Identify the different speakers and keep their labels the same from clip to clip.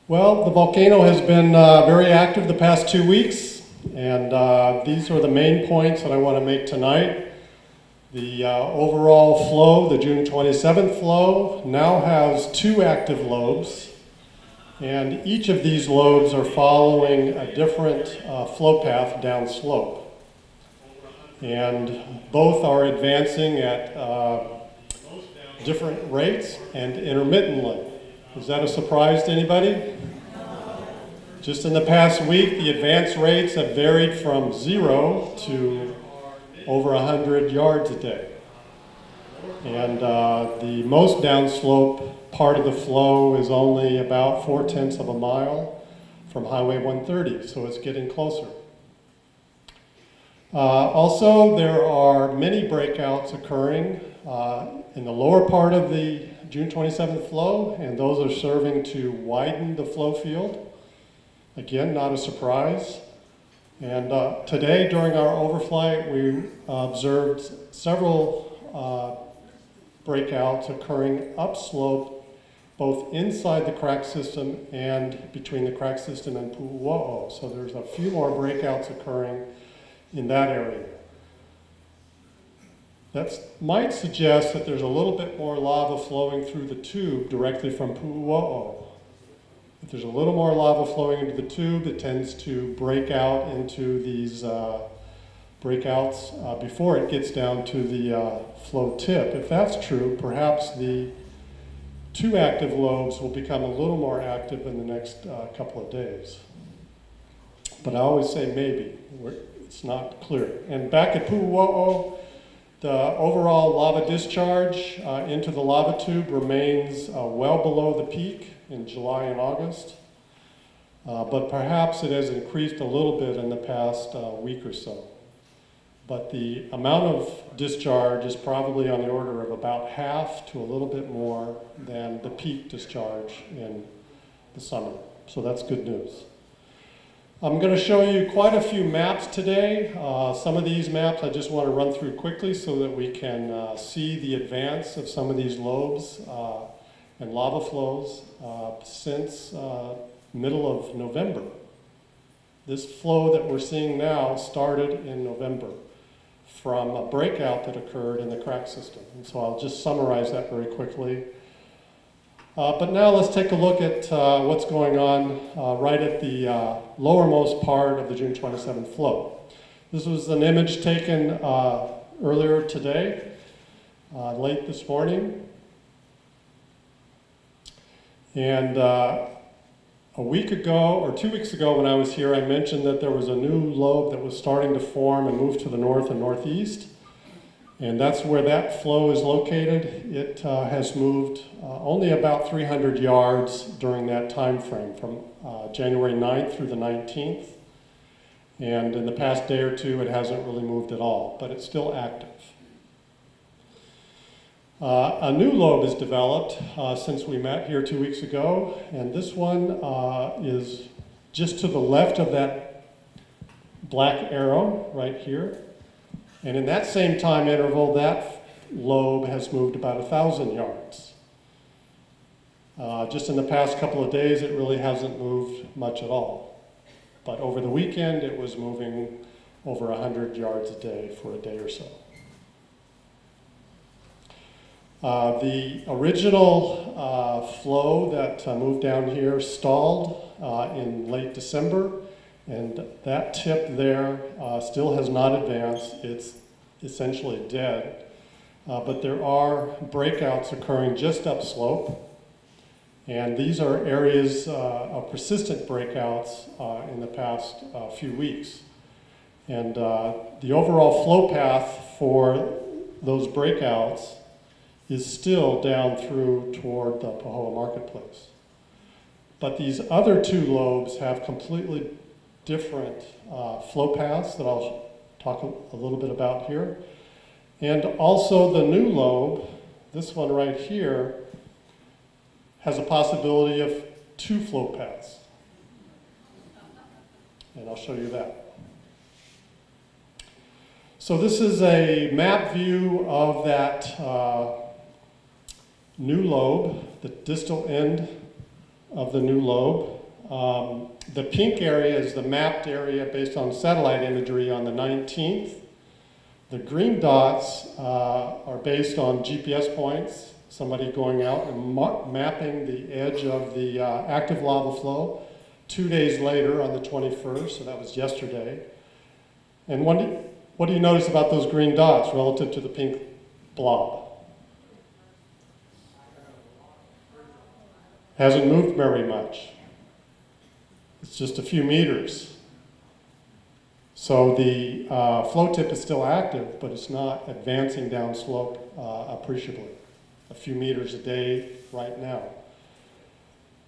Speaker 1: Well, the volcano has been very active the past 2 weeks, and these are the main points that I want to make tonight. The overall flow, the June 27th flow, now has 2 active lobes, and each of these lobes are following a different flow path downslope. And both are advancing at different rates and intermittently. Is that a surprise to anybody? Just in the past week, the advance rates have varied from 0 to over 100 yards a day. And the most downslope part of the flow is only about 4/10 of a mile from Highway 130, so it's getting closer. Also, there are many breakouts occurring in the lower part of the June 27th flow, and those are serving to widen the flow field. Again, not a surprise. And today, during our overflight, we observed several breakouts occurring upslope, both inside the crack system and between the crack system and Pu'uo'o. So there's a few more breakouts occurring in that area. That might suggest that there's a little bit more lava flowing through the tube directly from Pu'uo'o. If there's a little more lava flowing into the tube, it tends to break out into these breakouts before it gets down to the flow tip. If that's true, perhaps the 2 active lobes will become a little more active in the next couple of days. But I always say maybe. It's not clear. And back at Pu'uo'o, the overall lava discharge into the lava tube remains well below the peak in July and August, but perhaps it has increased a little bit in the past week or so. But the amount of discharge is probably on the order of about half to a little bit more than the peak discharge in the summer. So that's good news. I'm going to show you quite a few maps today. Some of these maps I just want to run through quickly so that we can see the advance of some of these lobes and lava flows since middle of November. This flow that we're seeing now started in November from a breakout that occurred in the crack system. And so I'll just summarize that very quickly. But now let's take a look at what's going on right at the lowermost part of the June 27th flow. This was an image taken earlier today, late this morning. And a week ago, or 2 weeks ago when I was here, I mentioned that there was a new lobe that was starting to form and move to the north and northeast. And that's where that flow is located. It has moved only about 300 yards during that time frame, from January 9th through the 19th. And in the past day or two, it hasn't really moved at all, but it's still active. A new lobe is developed since we met here 2 weeks ago, and this one is just to the left of that black arrow right here. And in that same time interval, that lobe has moved about 1,000 yards. Just in the past couple of days, it really hasn't moved much at all. But over the weekend, it was moving over 100 yards a day for a day or so. The original flow that moved down here stalled in late December. And that tip there still has not advanced. It's essentially dead. But there are breakouts occurring just upslope. And these are areas of persistent breakouts in the past few weeks. And the overall flow path for those breakouts is still down through toward the Pahoa Marketplace. But these other 2 lobes have completely different flow paths that I'll talk a little bit about here. And also the new lobe, this one right here, has a possibility of 2 flow paths. And I'll show you that. So this is a map view of that new lobe, the distal end of the new lobe. The pink area is the mapped area based on satellite imagery on the 19th. The green dots are based on GPS points, somebody going out and mapping the edge of the active lava flow 2 days later on the 21st, so that was yesterday. And what do you notice about those green dots relative to the pink blob? Hasn't moved very much. It's just a few meters. So the flow tip is still active, but it's not advancing downslope appreciably. A few meters a day right now.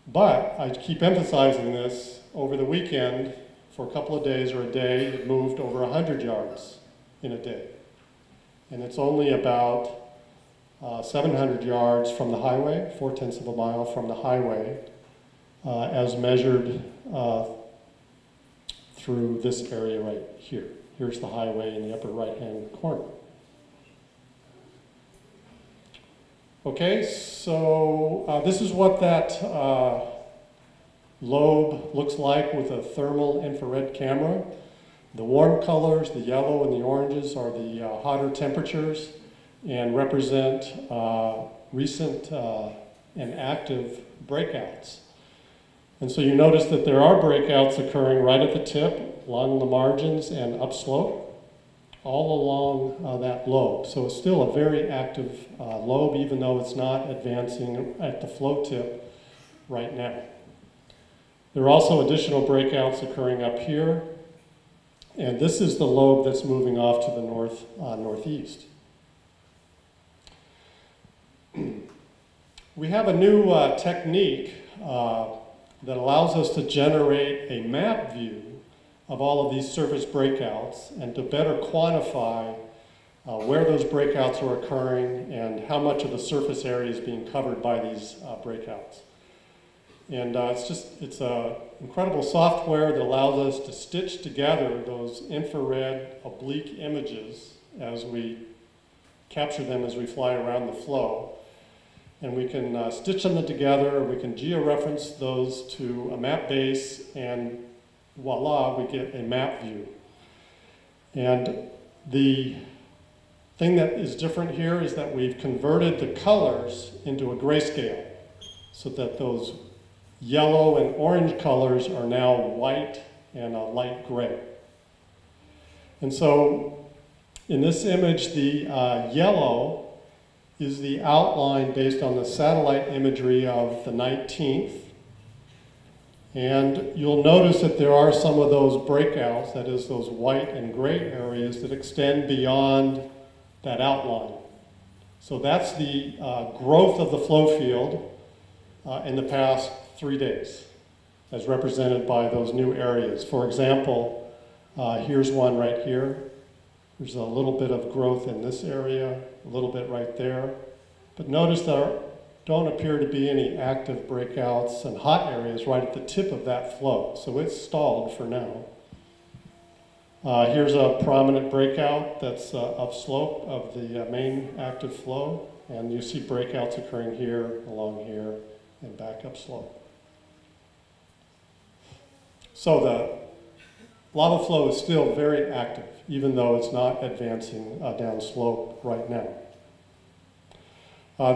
Speaker 1: But I keep emphasizing this, over the weekend, for a couple of days or a day, it moved over 100 yards in a day. And it's only about 700 yards from the highway, 4/10 of a mile from the highway, as measured through this area right here. Here's the highway in the upper right-hand corner. Okay, so this is what that lobe looks like with a thermal infrared camera. The warm colors, the yellow and the oranges, are the hotter temperatures and represent recent and active breakouts. And so you notice that there are breakouts occurring right at the tip, along the margins and upslope, all along that lobe. So it's still a very active lobe, even though it's not advancing at the flow tip right now. There are also additional breakouts occurring up here, and this is the lobe that's moving off to the northeast. We have a new technique that allows us to generate a map view of all of these surface breakouts and to better quantify where those breakouts are occurring and how much of the surface area is being covered by these breakouts. And it's an incredible software that allows us to stitch together those infrared oblique images as we capture them as we fly around the flow. And we can stitch them together, we can georeference those to a map base, and voila, we get a map view. And the thing that is different here is that we've converted the colors into a grayscale, so that those yellow and orange colors are now white and a light gray. And so in this image, the yellow is the outline based on the satellite imagery of the 19th. And you'll notice that there are some of those breakouts, that is those white and gray areas that extend beyond that outline. So that's the growth of the flow field in the past 3 days, as represented by those new areas. For example, here's one right here. There's a little bit of growth in this area, a little bit right there. But notice there don't appear to be any active breakouts and hot areas right at the tip of that flow. So it's stalled for now. Here's a prominent breakout that's upslope of the main active flow. And you see breakouts occurring here, along here, and back upslope. So the lava flow is still very active, even though it's not advancing downslope right now.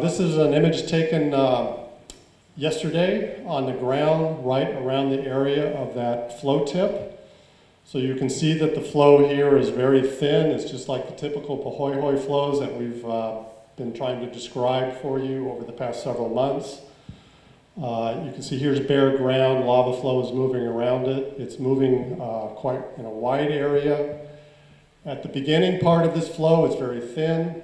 Speaker 1: This is an image taken yesterday on the ground right around the area of that flow tip. So you can see that the flow here is very thin. It's just like the typical Pahoehoe flows that we've been trying to describe for you over the past several months. You can see here's bare ground, lava flow is moving around it. It's moving quite in a wide area. At the beginning part of this flow, it's very thin.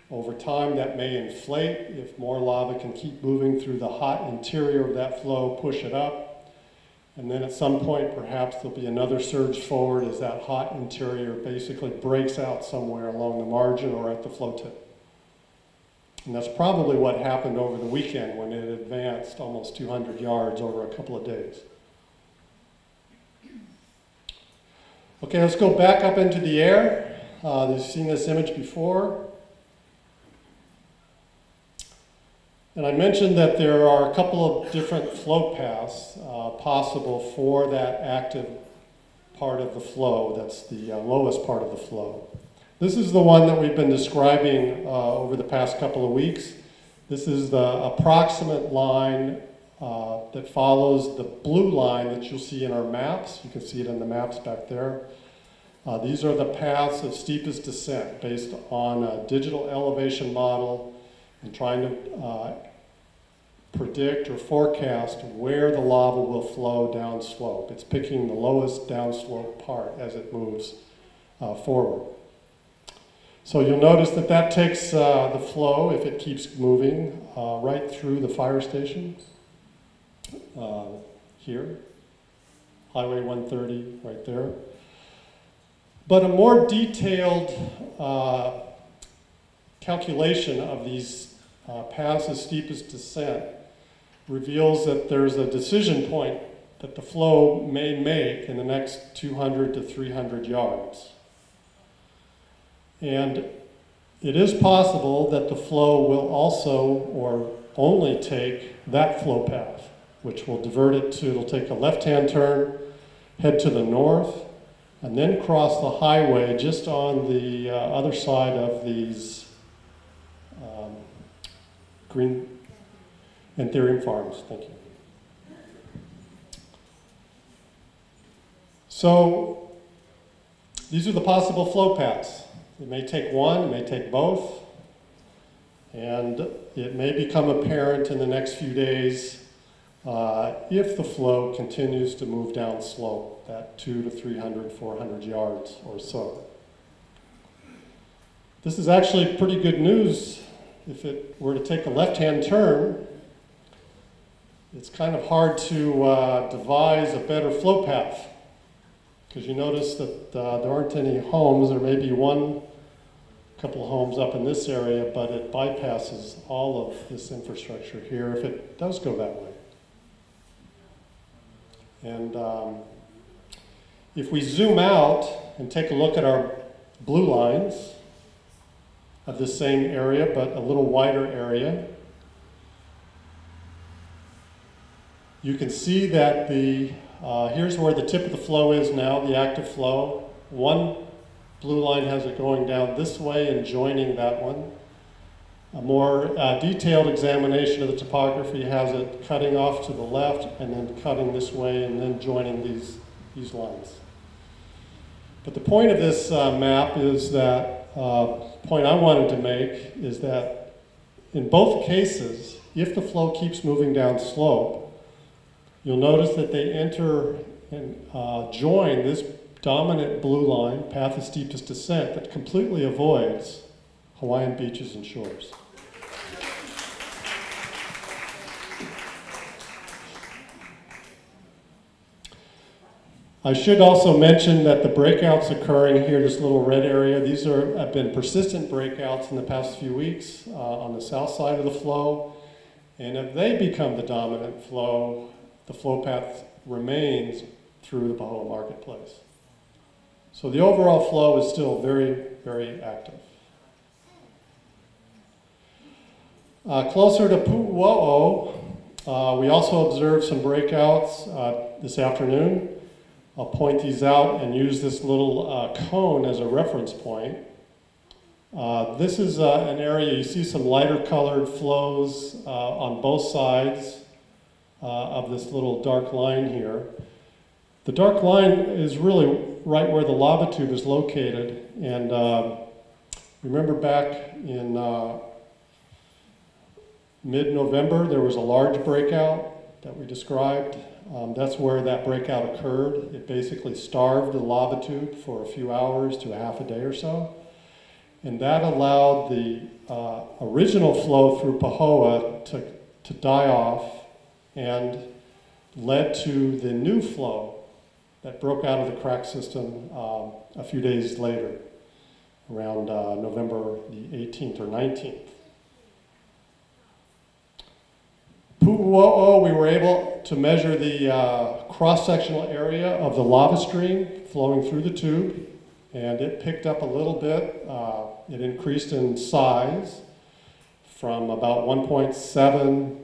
Speaker 1: Over time, that may inflate if more lava can keep moving through the hot interior of that flow, push it up. And then at some point, perhaps there'll be another surge forward as that hot interior basically breaks out somewhere along the margin or at the flow tip. And that's probably what happened over the weekend when it advanced almost 200 yards over a couple of days. Okay, let's go back up into the air. You've seen this image before. And I mentioned that there are a couple of different flow paths possible for that active part of the flow. That's the lowest part of the flow. This is the one that we've been describing over the past couple of weeks. This is the approximate line that follows the blue line that you'll see in our maps. You can see it in the maps back there. These are the paths of steepest descent based on a digital elevation model and trying to predict or forecast where the lava will flow downslope. It's picking the lowest downslope part as it moves forward. So you'll notice that that takes the flow, if it keeps moving, right through the fire station here, Highway 130 right there. But a more detailed calculation of these paths of steepest descent reveals that there's a decision point that the flow may make in the next 200 to 300 yards. And it is possible that the flow will also or only take that flow path, which will divert it to, it'll take a left-hand turn, head to the north, and then cross the highway just on the other side of these green Anthurium farms. Thank you. So these are the possible flow paths. It may take one, it may take both, and it may become apparent in the next few days if the flow continues to move down slope, that 200 to 300, 400 yards or so. This is actually pretty good news. If it were to take a left-hand turn, it's kind of hard to devise a better flow path, because you notice that there aren't any homes. There may be couple of homes up in this area, but it bypasses all of this infrastructure here if it does go that way. And if we zoom out and take a look at our blue lines of the same area, but a little wider area, you can see that here's where the tip of the flow is now, the active flow. One blue line has it going down this way and joining that one. A more detailed examination of the topography has it cutting off to the left and then cutting this way and then joining these lines. But the point of this map is that, point I wanted to make is that in both cases, if the flow keeps moving down slope, you'll notice that they enter and join this dominant blue line, path of steepest descent, that completely avoids Hawaiian beaches and shores. I should also mention that the breakouts occurring here, this little red area, these have been persistent breakouts in the past few weeks on the south side of the flow. And if they become the dominant flow, the flow path remains through the Pahoa marketplace. So the overall flow is still very, very active. Closer to Pu'uo'o, we also observed some breakouts this afternoon. I'll point these out and use this little cone as a reference point. This is an area, you see some lighter colored flows on both sides of this little dark line here. The dark line is really right where the lava tube is located, and remember back in mid-November there was a large breakout that we described. That's where that breakout occurred. It basically starved the lava tube for a few hours to a half a day or so, and that allowed the original flow through Pahoa to die off and led to the new flow that broke out of the crack system a few days later, around November the 18th or 19th. Pu'uo'o, we were able to measure the cross-sectional area of the lava stream flowing through the tube, and it picked up a little bit. It increased in size from about 1.7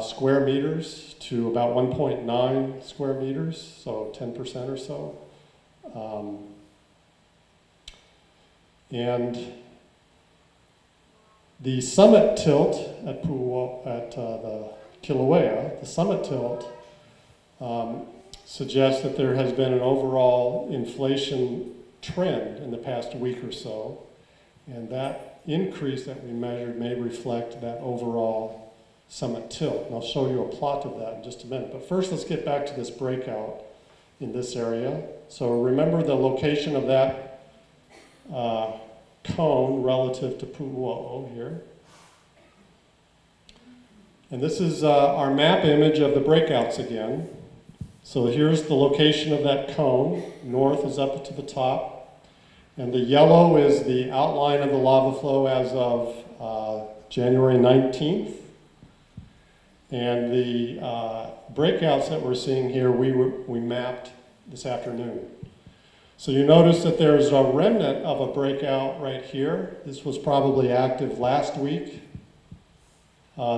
Speaker 1: square meters to about 1.9 square meters, so 10% or so. And the summit tilt at the Kilauea, the summit tilt, suggests that there has been an overall inflation trend in the past week or so, and that increase that we measured may reflect that overall summit tilt. And I'll show you a plot of that in just a minute. But first, let's get back to this breakout in this area. So remember the location of that cone relative to Pu'uo'o here. And this is our map image of the breakouts again. So here's the location of that cone. North is up to the top. And the yellow is the outline of the lava flow as of January 19th. And the breakouts that we're seeing here, we mapped this afternoon. So you notice that there's a remnant of a breakout right here. This was probably active last week.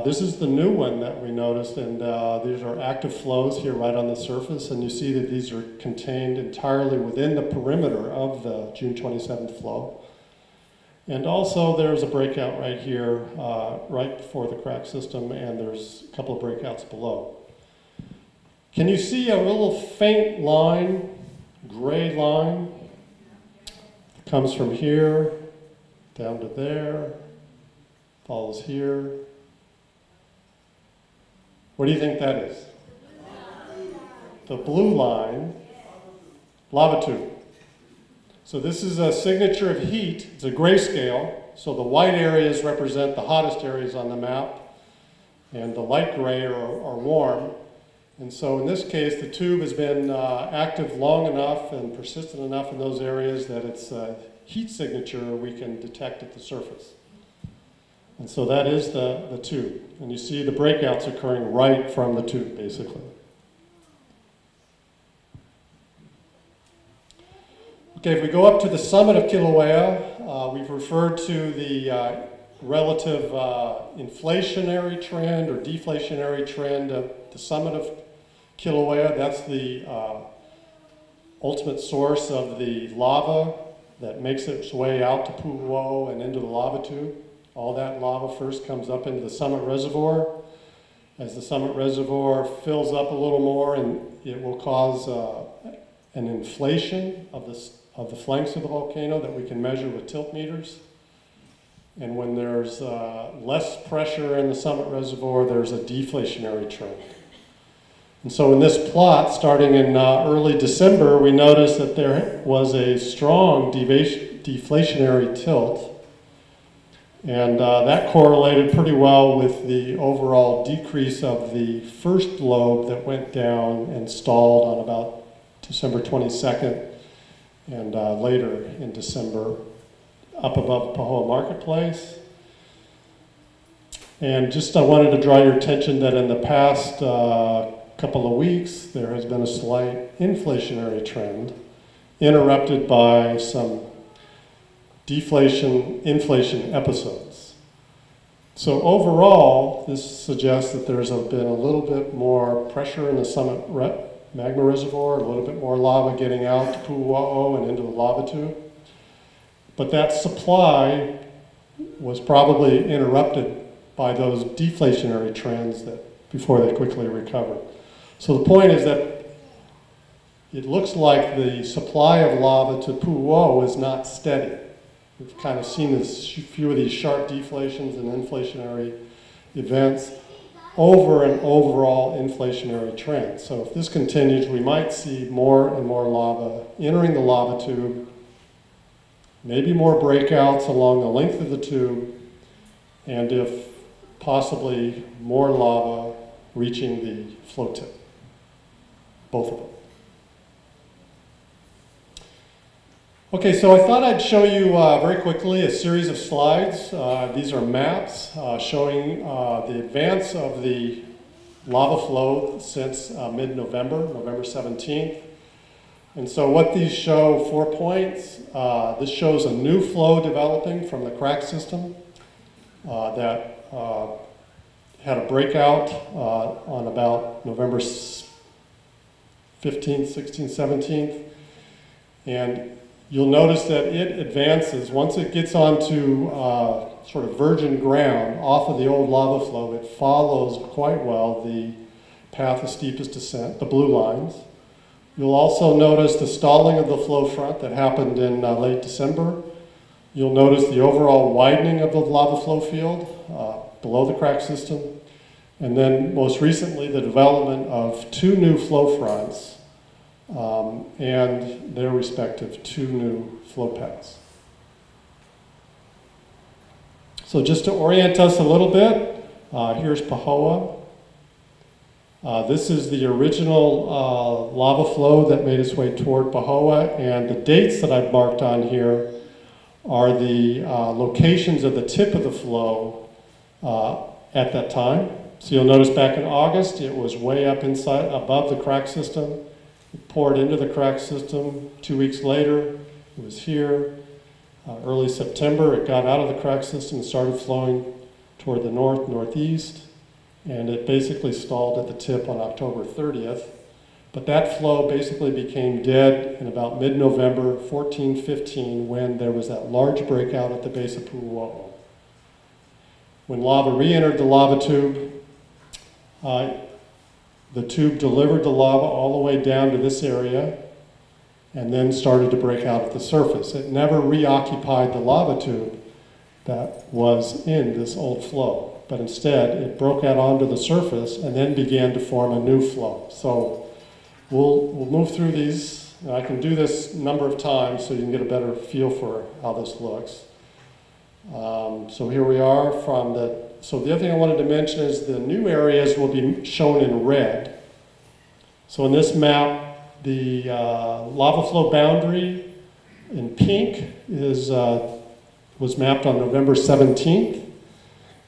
Speaker 1: This is the new one that we noticed, and these are active flows here right on the surface, and you see that these are contained entirely within the perimeter of the June 27th flow. And also there's a breakout right here, right before the crack system, and there's a couple of breakouts below. Can you see a little faint line, gray line? It comes from here down to there, follows here. What do you think that is? The blue line, lava tube. So this is a signature of heat. It's a grayscale. So the white areas represent the hottest areas on the map, and the light gray are warm. And so in this case, the tube has been active long enough and persistent enough in those areas that its heat signature we can detect at the surface. And so that is the tube. And you see the breakouts occurring right from the tube, basically. Okay, if we go up to the summit of Kilauea, we've referred to the relative inflationary trend or deflationary trend of the summit of Kilauea. That's the ultimate source of the lava that makes its way out to Pu'uo'o and into the lava tube. All that lava first comes up into the summit reservoir. As the summit reservoir fills up a little more, and it will cause an inflation of the flanks of the volcano that we can measure with tilt meters. And when there's less pressure in the summit reservoir, there's a deflationary trend. And so in this plot, starting in early December, we noticed that there was a strong deflationary tilt. And that correlated pretty well with the overall decrease of the first lobe that went down and stalled on about December 22nd and later in December up above Pahoa Marketplace. And just I wanted to draw your attention that in the past couple of weeks there has been a slight inflationary trend interrupted by some deflation-inflation episodes. So overall, this suggests that there's been a little bit more pressure in the summit magma reservoir, a little bit more lava getting out to Pu'uo'o and into the lava tube. But that supply was probably interrupted by those deflationary trends that before they quickly recovered. So the point is that it looks like the supply of lava to Pu'uo'o is not steady. We've kind of seen this few of these sharp deflations and inflationary events over an overall inflationary trend. So if this continues, we might see more and more lava entering the lava tube, maybe more breakouts along the length of the tube, and if possibly more lava reaching the flow tip, both of them. Okay, so I thought I'd show you very quickly a series of slides. These are maps showing the advance of the lava flow since mid-November, November 17th. And so what these show, 4 points. This shows a new flow developing from the crack system. that had a breakout on about November 15th, 16th, 17th. And you'll notice that it advances. Once it gets onto sort of virgin ground off of the old lava flow, it follows quite well the path of steepest descent, the blue lines. You'll also notice the stalling of the flow front that happened in late December. You'll notice the overall widening of the lava flow field below the crack system. And then most recently, the development of 2 new flow fronts and their respective 2 new flow paths. So just to orient us a little bit, here's Pahoa. This is the original lava flow that made its way toward Pahoa, and the dates that I've marked on here are the locations of the tip of the flow at that time. So you'll notice back in August, it was way up inside, above the crack system. It poured into the crack system. 2 weeks later, it was here. Early September, it got out of the crack system and started flowing toward the north, northeast. And it basically stalled at the tip on October 30th. But that flow basically became dead in about mid-November 14-15 when there was that large breakout at the base of Pu'uo'o. When lava re-entered the lava tube, the tube delivered the lava all the way down to this area and then started to break out at the surface. It never reoccupied the lava tube that was in this old flow, but instead it broke out onto the surface and then began to form a new flow. So we'll move through these. I can do this a number of times so you can get a better feel for how this looks. So here we are from the, so the other thing I wanted to mention is the new areas will be shown in red. So in this map, the lava flow boundary in pink is, was mapped on November 17th.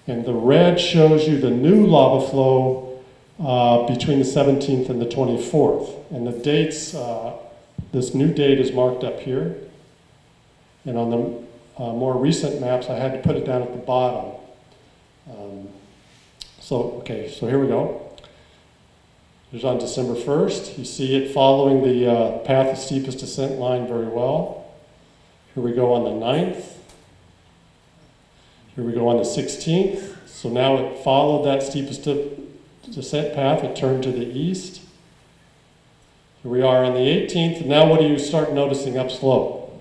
Speaker 1: And the red shows you the new lava flow between the 17th and the 24th. And the dates, this new date is marked up here. And on the more recent maps, I had to put it down at the bottom. Okay, so here we go. Here's on December 1st. You see it following the path of steepest descent line very well. Here we go on the 9th. Here we go on the 16th. So now it followed that steepest descent path. It turned to the east. Here we are on the 18th. Now what do you start noticing upslope?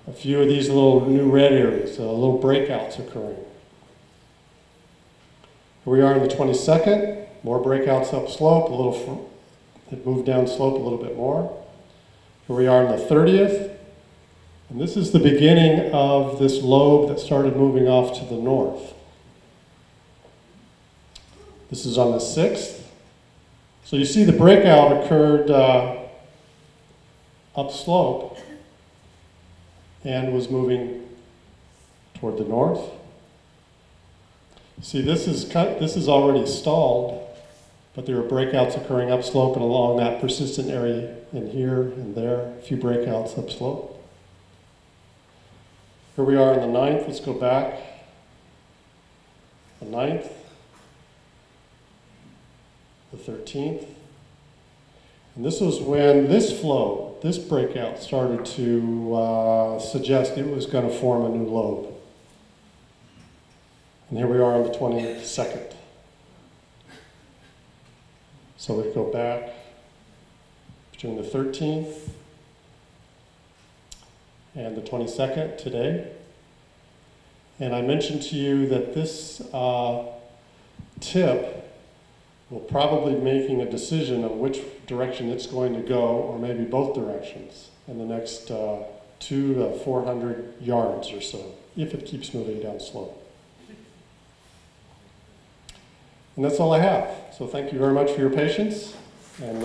Speaker 1: A few of these little new red areas, little breakouts occurring. Here we are on the 22nd, more breakouts upslope, it moved down slope a little bit more. Here we are on the 30th, and this is the beginning of this lobe that started moving off to the north. This is on the 6th. So you see the breakout occurred upslope and was moving toward the north. See, this is already stalled, but there are breakouts occurring upslope and along that persistent area in here and there, a few breakouts upslope. Here we are on the 9th, let's go back. The 9th, the 13th. And this was when this flow, this breakout started to suggest it was going to form a new lobe. And here we are on the 22nd. So we go back between the 13th and the 22nd today. And I mentioned to you that this tip will probably be making a decision on which direction it's going to go, or maybe both directions, in the next 200 to 400 yards or so, if it keeps moving down slope. And that's all I have. So thank you very much for your patience. And